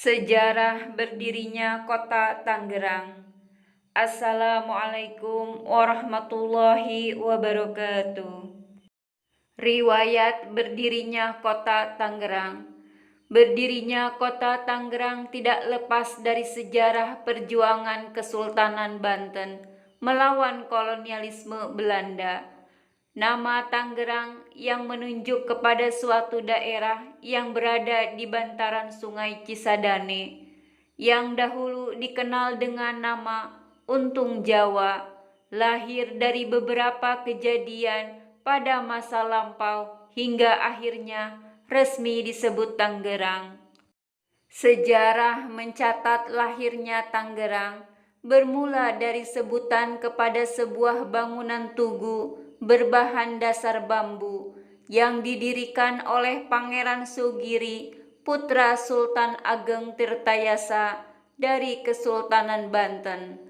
Sejarah berdirinya Kota Tangerang. Assalamualaikum warahmatullahi wabarakatuh. Riwayat berdirinya Kota Tangerang. Berdirinya Kota Tangerang tidak lepas dari sejarah perjuangan Kesultanan Banten melawan kolonialisme Belanda. Nama Tangerang yang menunjuk kepada suatu daerah yang berada di bantaran Sungai Cisadane, yang dahulu dikenal dengan nama Untung Jawa, lahir dari beberapa kejadian pada masa lampau hingga akhirnya resmi disebut Tangerang. Sejarah mencatat lahirnya Tangerang bermula dari sebutan kepada sebuah bangunan tugu berbahan dasar bambu yang didirikan oleh Pangeran Sugiri, putra Sultan Ageng Tirtayasa dari Kesultanan Banten.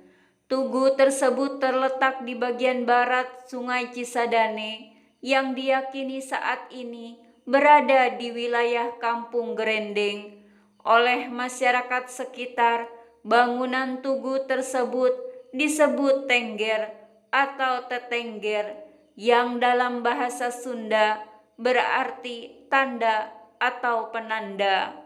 Tugu tersebut terletak di bagian barat Sungai Cisadane yang diyakini saat ini berada di wilayah Kampung Gerendeng. Oleh masyarakat sekitar, bangunan tugu tersebut disebut tengger atau tetengger yang dalam bahasa Sunda berarti tanda atau penanda.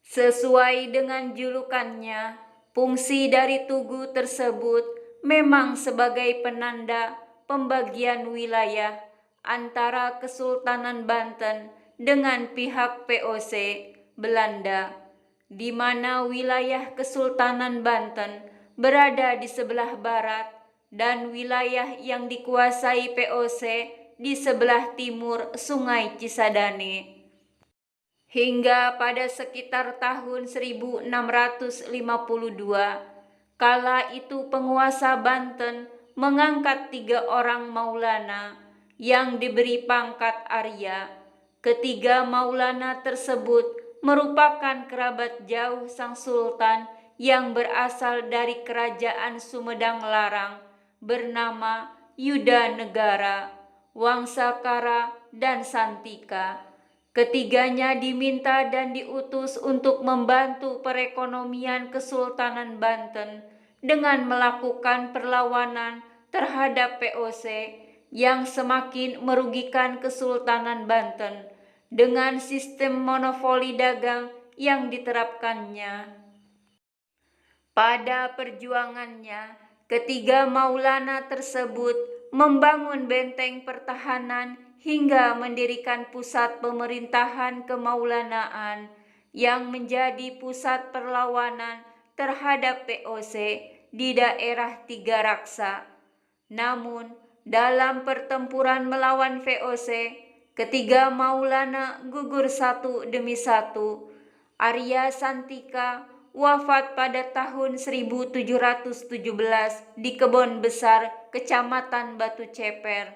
Sesuai dengan julukannya, fungsi dari tugu tersebut memang sebagai penanda pembagian wilayah antara Kesultanan Banten dengan pihak VOC Belanda, di mana wilayah Kesultanan Banten berada di sebelah barat dan wilayah yang dikuasai VOC di sebelah timur Sungai Cisadane. Hingga pada sekitar tahun 1652, kala itu penguasa Banten mengangkat 3 orang maulana yang diberi pangkat Arya. Ketiga maulana tersebut merupakan kerabat jauh sang sultan yang berasal dari kerajaan Sumedang Larang bernama Yuda Negara, Wangsakara, dan Santika. Ketiganya diminta dan diutus untuk membantu perekonomian Kesultanan Banten dengan melakukan perlawanan terhadap VOC yang semakin merugikan Kesultanan Banten dengan sistem monopoli dagang yang diterapkannya. Pada perjuangannya, ketiga maulana tersebut membangun benteng pertahanan hingga mendirikan pusat pemerintahan kemaulanaan yang menjadi pusat perlawanan terhadap VOC di daerah Tiga Raksa. Namun, dalam pertempuran melawan VOC, ketiga maulana gugur satu demi satu. Arya Santika wafat pada tahun 1717 di Kebon Besar, Kecamatan Batu Ceper.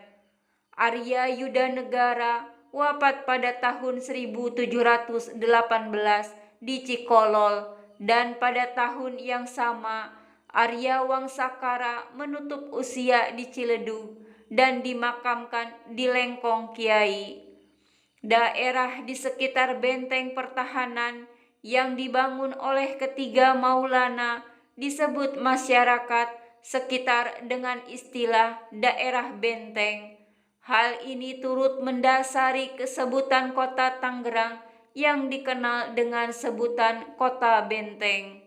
Arya Yuda Negara wafat pada tahun 1718 di Cikolol, dan pada tahun yang sama Arya Wangsakara menutup usia di Ciledug dan dimakamkan di Lengkong Kiai. Daerah di sekitar benteng pertahanan yang dibangun oleh ketiga maulana disebut masyarakat sekitar dengan istilah daerah benteng. Hal ini turut mendasari kesebutan Kota Tangerang yang dikenal dengan sebutan Kota Benteng.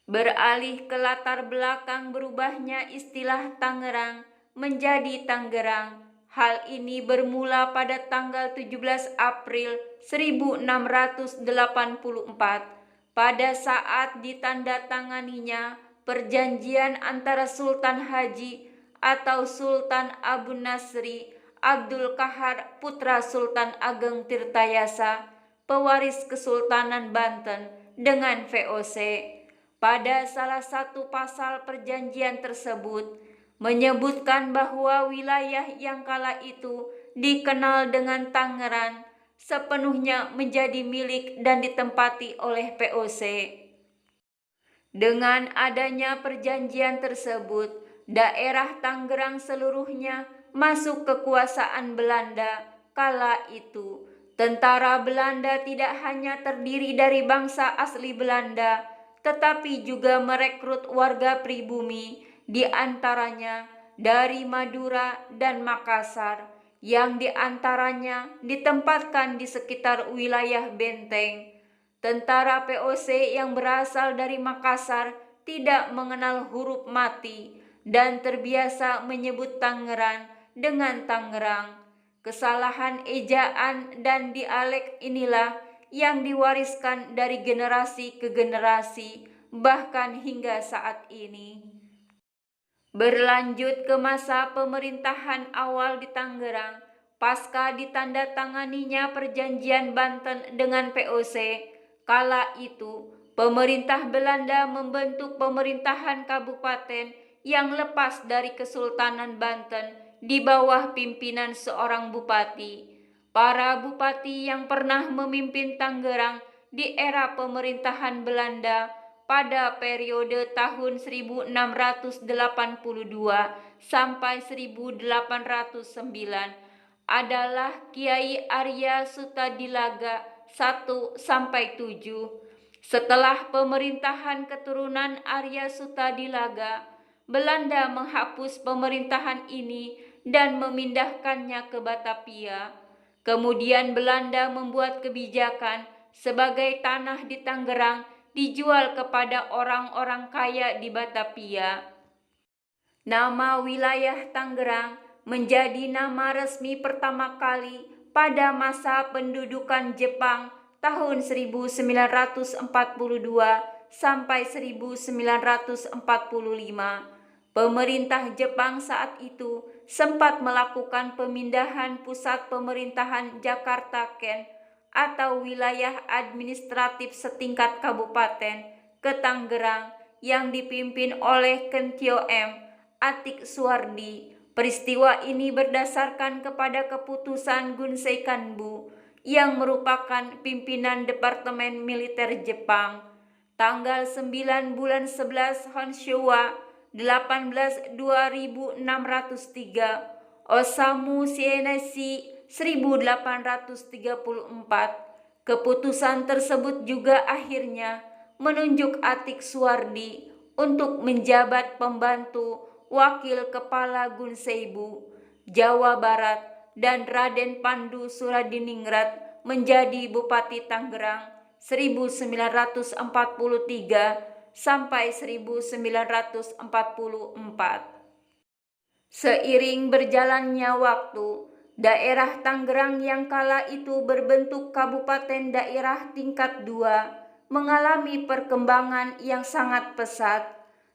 Beralih ke latar belakang berubahnya istilah Tangerang menjadi Tanggerang. Hal ini bermula pada tanggal 17 April 1684 pada saat ditandatanganinya perjanjian antara Sultan Haji atau Sultan Abu Nasri Abdul Kahar putra Sultan Ageng Tirtayasa, pewaris Kesultanan Banten, dengan VOC. Pada salah satu pasal perjanjian tersebut menyebutkan bahwa wilayah yang kala itu dikenal dengan Tangerang sepenuhnya menjadi milik dan ditempati oleh VOC. Dengan adanya perjanjian tersebut, daerah Tangerang seluruhnya masuk kekuasaan Belanda kala itu, Tentara Belanda tidak hanya terdiri dari bangsa asli Belanda, tetapi juga merekrut warga pribumi, di antaranya dari Madura dan Makassar, yang di antaranya ditempatkan di sekitar wilayah benteng. Tentara POC yang berasal dari Makassar tidak mengenal huruf mati dan terbiasa menyebut Tangerang dengan Tangerang. Kesalahan ejaan dan dialek inilah yang diwariskan dari generasi ke generasi, bahkan hingga saat ini. Berlanjut ke masa pemerintahan awal di Tangerang, pasca ditandatanganinya Perjanjian Banten dengan POC, kala itu pemerintah Belanda membentuk pemerintahan kabupaten yang lepas dari Kesultanan Banten di bawah pimpinan seorang bupati. Para bupati yang pernah memimpin Tangerang di era pemerintahan Belanda pada periode tahun 1682 sampai 1809 adalah Kiai Arya Sutadilaga 1 sampai 7. Setelah pemerintahan keturunan Arya Sutadilaga, Belanda menghapus pemerintahan ini dan memindahkannya ke Batavia. Kemudian Belanda membuat kebijakan sebagai tanah di Tangerang dijual kepada orang-orang kaya di Batavia. Nama wilayah Tangerang menjadi nama resmi pertama kali pada masa pendudukan Jepang tahun 1942 sampai 1945. Pemerintah Jepang saat itu sempat melakukan pemindahan pusat pemerintahan Jakarta Ken atau wilayah administratif setingkat kabupaten ke Tangerang yang dipimpin oleh Ken Tio M. Atik Suwardi. Peristiwa ini berdasarkan kepada keputusan Gunsei Kanbu yang merupakan pimpinan Departemen Militer Jepang. Tanggal 9 bulan 11 Honshowa 18 2603 Osamu Shieneshi 1834. Keputusan tersebut juga akhirnya menunjuk Atik Suwardi untuk menjabat pembantu wakil kepala Gunseibu Jawa Barat dan Raden Pandu Suradiningrat menjadi Bupati Tangerang 1943 sampai 1944. Seiring berjalannya waktu, daerah Tangerang yang kala itu berbentuk kabupaten daerah tingkat 2 mengalami perkembangan yang sangat pesat.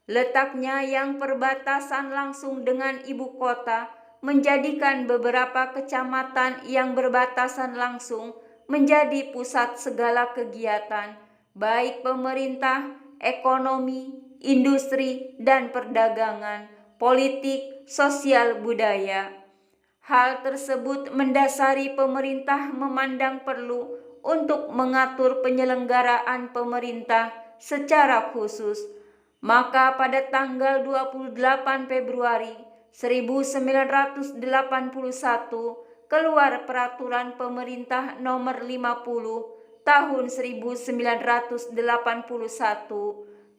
Letaknya yang perbatasan langsung dengan ibu kota menjadikan beberapa kecamatan yang berbatasan langsung menjadi pusat segala kegiatan, baik pemerintah, ekonomi, industri, dan perdagangan, politik, sosial, budaya. Hal tersebut mendasari pemerintah memandang perlu untuk mengatur penyelenggaraan pemerintah secara khusus. Maka pada tanggal 28 Februari 1981 keluar Peraturan Pemerintah Nomor 50 tahun 1981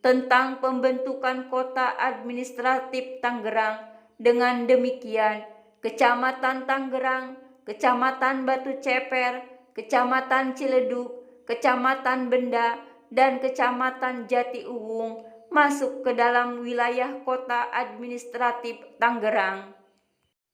tentang pembentukan Kota Administratif Tangerang. Dengan demikian, Kecamatan Tangerang, Kecamatan Batu Ceper, Kecamatan Ciledug, Kecamatan Benda, dan Kecamatan Jatiuwung masuk ke dalam wilayah Kota Administratif Tangerang.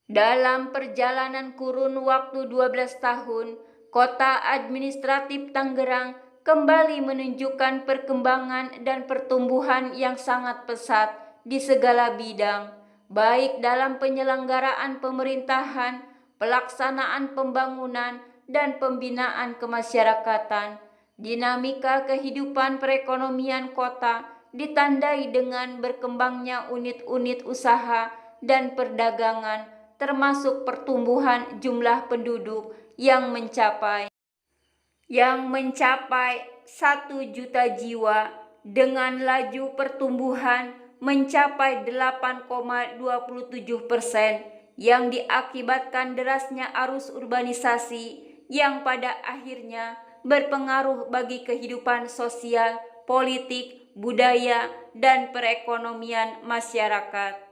Dalam perjalanan kurun waktu 12 tahun, Kota Administratif Tangerang kembali menunjukkan perkembangan dan pertumbuhan yang sangat pesat di segala bidang, baik dalam penyelenggaraan pemerintahan, pelaksanaan pembangunan, dan pembinaan kemasyarakatan. Dinamika kehidupan perekonomian kota ditandai dengan berkembangnya unit-unit usaha dan perdagangan, termasuk pertumbuhan jumlah penduduk yang mencapai 1 juta jiwa dengan laju pertumbuhan mencapai 8,27% yang diakibatkan derasnya arus urbanisasi yang pada akhirnya berpengaruh bagi kehidupan sosial, politik, budaya, dan perekonomian masyarakat.